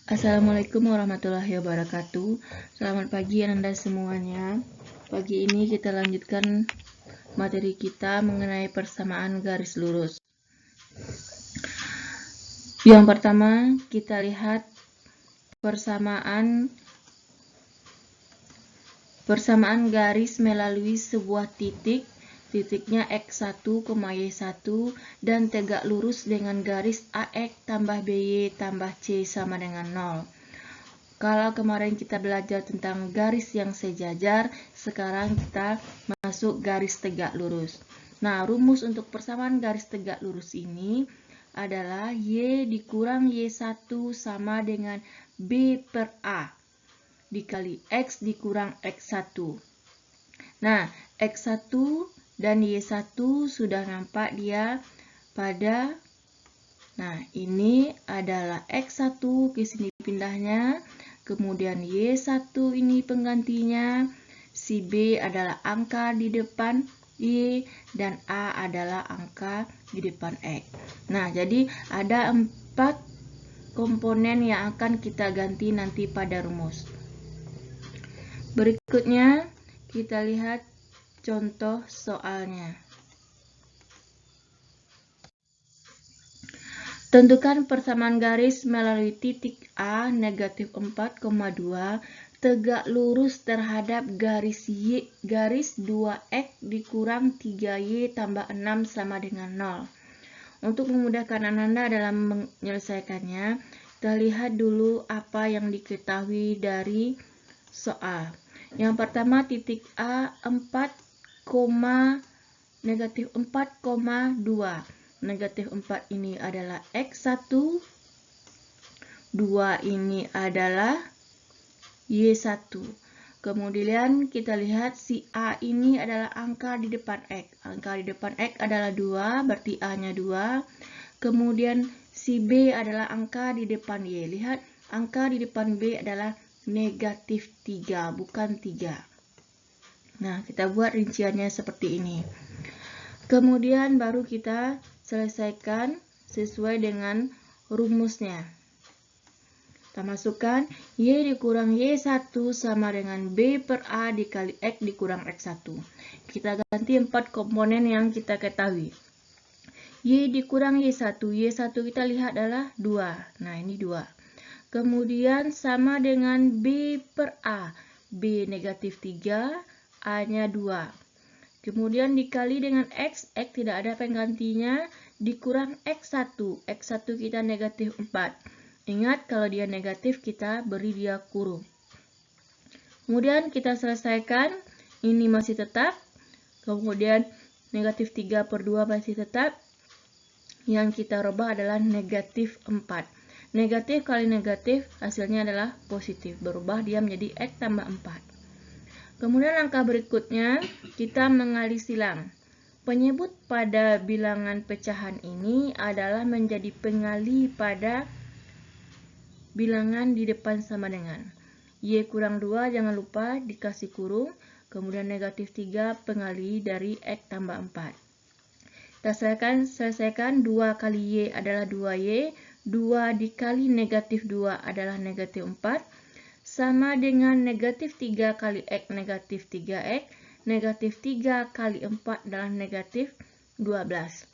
Assalamualaikum warahmatullahi wabarakatuh. Selamat pagi Anda semuanya. Pagi ini kita lanjutkan materi kita mengenai persamaan garis lurus. Yang pertama, kita lihat persamaan garis melalui sebuah titik. Titiknya X1, Y1 dan tegak lurus dengan garis AX tambah BY tambah C sama dengan 0. Kalau kemarin kita belajar tentang garis yang sejajar, sekarang kita masuk garis tegak lurus. Nah, rumus untuk persamaan garis tegak lurus ini adalah Y dikurang Y1 sama dengan B per A dikali X dikurang X1. Nah, X1 dan Y1 sudah nampak dia pada, nah ini adalah X1, ke sini pindahnya, kemudian Y1 ini penggantinya, si B adalah angka di depan Y, dan A adalah angka di depan X. Nah, jadi ada 4 komponen yang akan kita ganti nanti pada rumus. Berikutnya, kita lihat contoh soalnya. Tentukan persamaan garis melalui titik A negatif 4,2 tegak lurus terhadap garis Y, garis 2X dikurang 3Y tambah 6 sama dengan 0. Untuk memudahkan Anda dalam menyelesaikannya, kita lihat dulu apa yang diketahui dari soal. Yang pertama, titik A negatif 4,2. Negatif 4 ini adalah X1, 2 ini adalah Y1. Kemudian kita lihat si A ini adalah angka di depan X. Angka di depan X adalah 2, berarti A-nya 2. Kemudian si B adalah angka di depan Y. Lihat, angka di depan B adalah negatif 3, bukan 3. Nah, kita buat rinciannya seperti ini. Kemudian baru kita selesaikan sesuai dengan rumusnya. Kita masukkan Y dikurang Y1 sama dengan B per A dikali X dikurang X1. Kita ganti 4 komponen yang kita ketahui. Y dikurang Y1. Y1 kita lihat adalah 2. Nah, ini 2. Kemudian sama dengan B per A. B negatif 3, A-nya 2. Kemudian dikali dengan X, X tidak ada penggantinya, dikurang X1. X1 kita negatif 4. Ingat, kalau dia negatif, kita beri dia kurung. Kemudian kita selesaikan, ini masih tetap. Kemudian negatif 3 per 2 masih tetap. Yang kita rubah adalah negatif 4. Negatif kali negatif, hasilnya adalah positif. Berubah dia menjadi X tambah 4. Kemudian langkah berikutnya, kita mengali silang. Penyebut pada bilangan pecahan ini adalah menjadi pengali pada bilangan di depan sama dengan. Y kurang 2, jangan lupa dikasih kurung. Kemudian negatif 3 pengali dari X tambah 4. Kita selesaikan 2 kali Y adalah 2Y. 2 dikali negatif 2 adalah negatif 4. Sama dengan negatif 3 kali X negatif 3X. Negatif 3 kali 4 adalah negatif 12.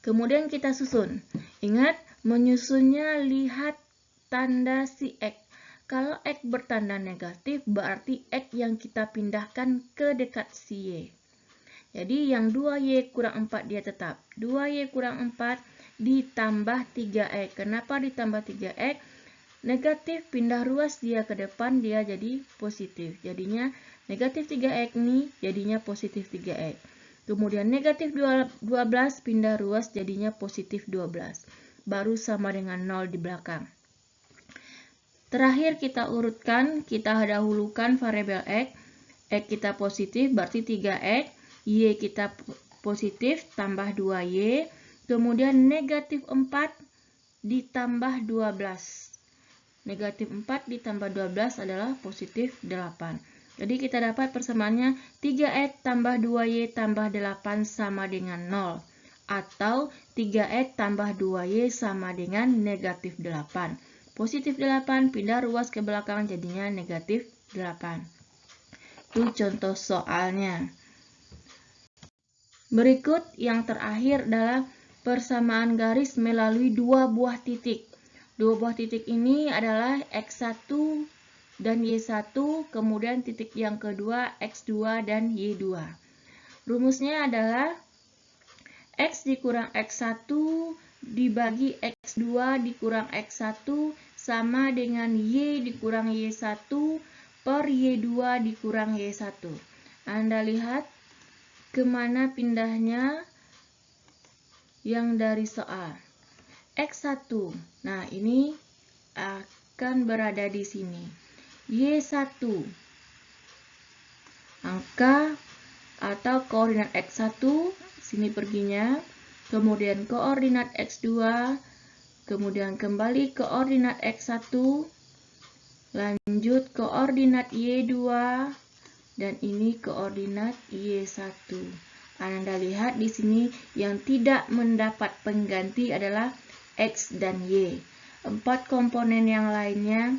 Kemudian kita susun. Ingat, menyusunnya lihat tanda si X. Kalau X bertanda negatif, berarti X yang kita pindahkan ke dekat si Y. Jadi yang 2Y kurang 4 dia tetap. 2Y kurang 4 ditambah 3X. Kenapa ditambah 3X? Negatif pindah ruas dia ke depan, dia jadi positif. Jadinya negatif 3X ini jadinya positif 3X. Kemudian negatif 12 pindah ruas jadinya positif 12. Baru sama dengan 0 di belakang. Terakhir kita urutkan, kita dahulukan variabel X. X kita positif berarti 3X. Y kita positif tambah 2Y. Kemudian negatif 4 ditambah 12. Negatif 4 ditambah 12 adalah positif 8. Jadi kita dapat persamaannya 3X tambah 2Y tambah 8 sama dengan 0. Atau 3X tambah 2Y sama dengan negatif 8. positif 8, pindah ruas ke belakang jadinya negatif 8. Itu contoh soalnya. Berikut yang terakhir adalah persamaan garis melalui dua buah titik. Dua buah titik ini adalah X1 dan Y1, kemudian titik yang kedua X2 dan Y2. Rumusnya adalah X dikurang X1 dibagi X2 dikurang X1 sama dengan Y dikurang Y1 per Y2 dikurang Y1. Anda lihat kemana pindahnya yang dari soal. X1, nah ini akan berada di sini. Y1, angka atau koordinat X1, sini perginya, kemudian koordinat X2, kemudian kembali koordinat X1, lanjut koordinat Y2, dan ini koordinat Y1. Anda lihat di sini yang tidak mendapat pengganti adalah X dan Y. 4 komponen yang lainnya,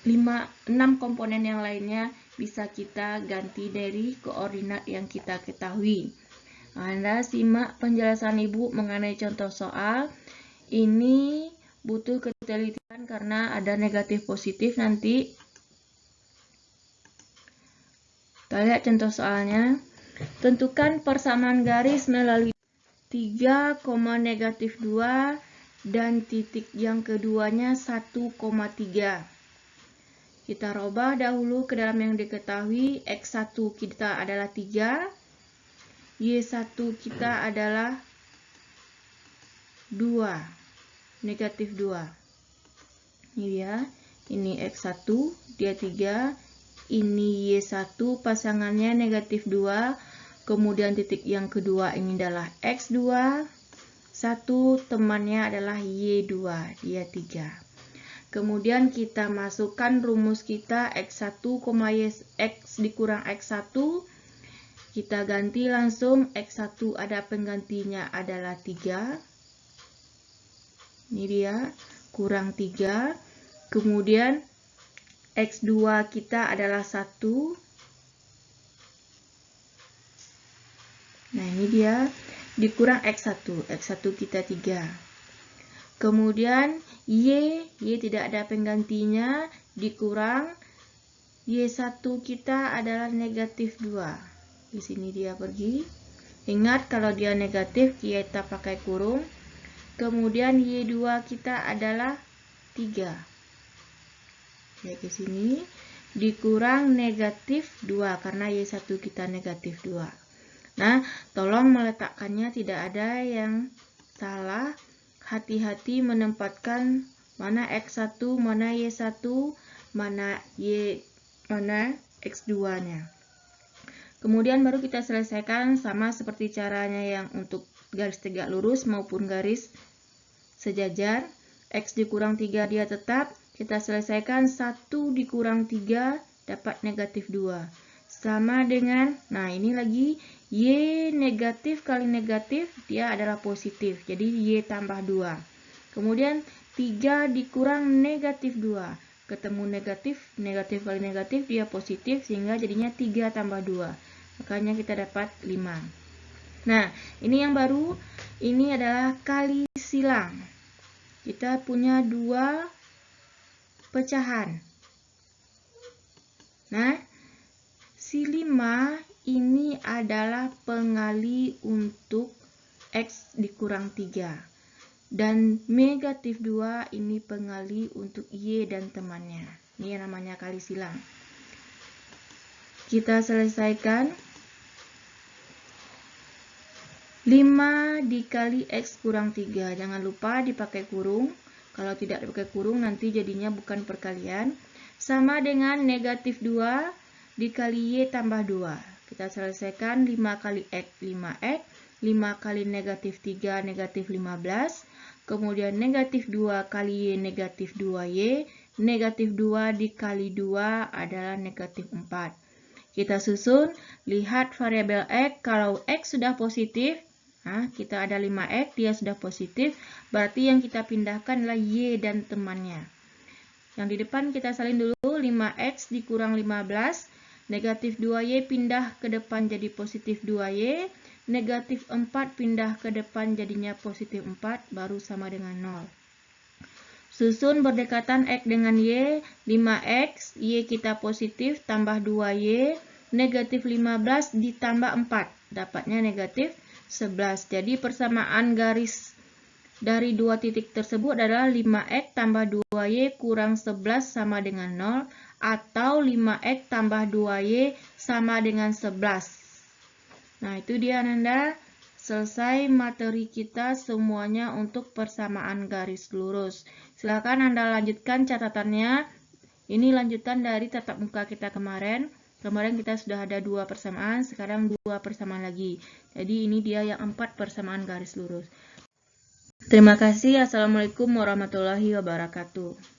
6 komponen yang lainnya bisa kita ganti dari koordinat yang kita ketahui. Anda simak penjelasan Ibu mengenai contoh soal. Ini butuh ketelitian karena ada negatif positif nanti. Kita lihat contoh soalnya. Tentukan persamaan garis melalui 3, negatif 2 dan titik yang keduanya 1,3. Kita rubah dahulu ke dalam yang diketahui. X1 kita adalah 3, Y1 kita adalah 2, negatif 2. Ini dia, ini X1, dia 3, ini Y1 pasangannya negatif 2, kemudian titik yang kedua ini adalah X2, 1 temannya adalah Y2, dia 3. Kemudian kita masukkan rumus kita X1, X dikurang X1. Kita ganti langsung. X1 ada penggantinya adalah 3. Ini dia, kurang 3. Kemudian X2 kita adalah 1. Nah ini dia, dikurang X1. X1 kita 3. Kemudian Y tidak ada penggantinya, dikurang Y1 kita adalah negatif 2. Di sini dia pergi. Ingat kalau dia negatif kita pakai kurung. Kemudian Y2 kita adalah 3. Ya ke sini dikurang negatif 2 karena Y1 kita negatif 2. Nah, tolong meletakkannya tidak ada yang salah. Hati-hati menempatkan mana X1, mana Y1, mana X2-nya. Kemudian baru kita selesaikan sama seperti caranya yang untuk garis tegak lurus maupun garis sejajar. X dikurang 3 dia tetap. Kita selesaikan 1 dikurang 3 dapat negatif 2. Sama dengan, nah ini lagi Y negatif kali negatif dia adalah positif. Jadi Y tambah 2. Kemudian 3 dikurang negatif 2. Ketemu negatif, negatif kali negatif dia positif sehingga jadinya 3 tambah 2. Makanya kita dapat 5. Nah, ini yang baru. Ini adalah kali silang. Kita punya 2 pecahan. Nah, si 5 ini adalah pengali untuk X dikurang 3. Dan negatif 2 ini pengali untuk Y dan temannya. Ini yang namanya kali silang. Kita selesaikan. 5 dikali X kurang 3. Jangan lupa dipakai kurung. Kalau tidak dipakai kurung nanti jadinya bukan perkalian. Sama dengan negatif 2 dikali Y tambah 2. Kita selesaikan 5 kali X, 5X. 5 kali negatif 3, negatif 15. Kemudian negatif 2 kali Y, negatif 2Y. Negatif 2 dikali 2 adalah negatif 4. Kita susun, lihat variabel X. Kalau X sudah positif, Nah, kita ada 5X, dia sudah positif, berarti yang kita pindahkan adalah Y dan temannya. Yang di depan kita salin dulu, 5X dikurang 15, negatif 2Y pindah ke depan jadi positif 2Y, negatif 4 pindah ke depan jadinya positif 4, baru sama dengan 0. Susun berdekatan X dengan Y, 5X, Y kita positif, tambah 2Y, negatif 15 ditambah 4, dapatnya negatif 11. Jadi persamaan garis dari dua titik tersebut adalah 5X tambah 2Y kurang 11 sama dengan 0, atau 5X tambah 2Y sama dengan 11. Nah, itu dia Ananda. Selesai materi kita semuanya untuk persamaan garis lurus. Silakan Anda lanjutkan catatannya. Ini lanjutan dari tatap muka kita kemarin. Kemarin kita sudah ada 2 persamaan, sekarang 2 persamaan lagi. Jadi ini dia yang 4 persamaan garis lurus. Terima kasih. Assalamualaikum warahmatullahi wabarakatuh.